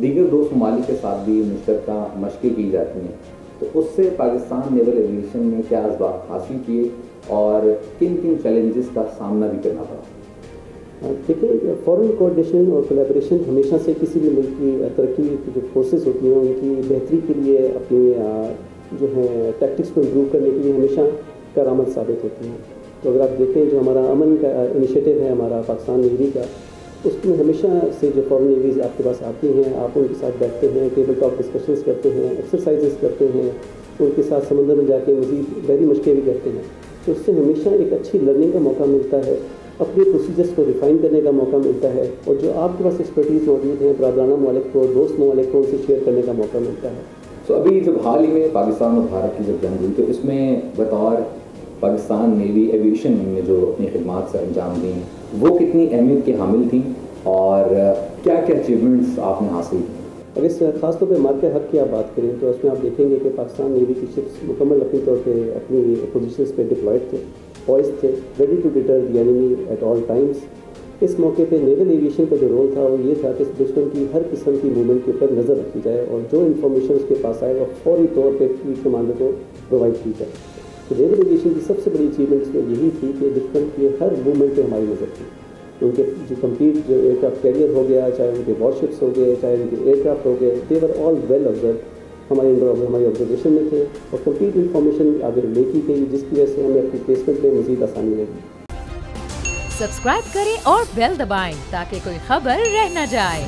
دیگر دوست ممالک کے ساتھ بھی مشترکہ مشقیں کی جاتی ہیں، تو اس سے پاکستان نیول ایویشن نے کیا اسباق حاصل کیے اور کن کن چیلنجز کا سامنا بھی کرنا پڑا؟ دیکھیں، فورن کوآرڈینیشن اور کولیبریشن ہمیشہ سے کسی بھی ملک کی ترقی کی جو فورسز ہوتی ہیں ان کی بہتری کے لیے اپنی جو ہے ٹیکٹکس کو امپروو کرنے کے لیے ہمیشہ کارآمد ثابت ہوتی ہیں. تو اگر آپ دیکھیں جو ہمارا امن کا انیشیٹو ہے ہمارا پاکستان نیوی کا، اس میں ہمیشہ سے جو فورن نیویز آپ کے پاس آتی ہیں، آپ ان کے ساتھ بیٹھتے ہیں، ٹیبل ٹاپ ڈسکشنز کرتے ہیں، ایکسرسائزز کرتے ہیں، ان کے ساتھ سمندر میں جا کے مزید بحری مشقیں بھی کرتے ہیں. تو اس سے ہمیشہ ایک اچھی لرننگ کا موقع ملتا ہے، اپنے پروسیجرس کو ریفائن کرنے کا موقع ملتا ہے، اور جو آپ کے پاس ایکسپرٹیز موجود ہیں برادرانہ ممالک کو، دوست ممالک کو، ان سے شیئر کرنے کا موقع ملتا ہے. تو ابھی جب حال ہی میں پاکستان اور بھارت کی جب جنگ ہوئی تو اس میں بطور پاکستان نیوی ایویشن نے جو اپنی خدمات سے انجام دیں وہ کتنی اہمیت کے حامل تھیں اور کیا کیا اچیومنٹس آپ نے حاصل کی؟ اگر اس خاص طور پہ مارکہ حق کی آپ بات کریں تو اس میں آپ دیکھیں گے کہ پاکستان نیوی کی شپس مکمل اپنی طور پہ اپنی پوزیشنز پہ ڈپلائڈ تھے، پوائز تھے، ready to deter the enemy at all times. اس موقع پہ نیول ایویشن کا جو رول تھا وہ یہ تھا کہ دشمن کی ہر قسم کی موومنٹ کے اوپر نظر رکھی جائے اور جو انفارمیشن اس کے پاس آئے وہ فوری طور پہ فلیٹ کمانڈر کو پرووائڈ کی جائے. تو نیول ایویشن کی سب سے بڑی اچیومنٹ اس میں یہی تھی کہ دشمن کی ہر موومنٹ پہ ہماری نظر تھی. ان کے جو کمپلیٹ جو ایئر کرافٹ کیریئر ہو گیا، چاہے ان کے وار شپس ہو گئے، چاہے ان کے ایئر کرافٹ ہو گئے، دے ور آل ویل آبزرو، ہماری آبزرویشن میں تھے اور کمپلیٹ انفارمیشن آگے لے کی گئی، جس کی وجہ سے ہمیں اپنی پلیسمنٹ میں مزید آسانی رہی. سبسکرائب کریں اور بیل دبائیں تاکہ کوئی خبر رہ نہ جائے.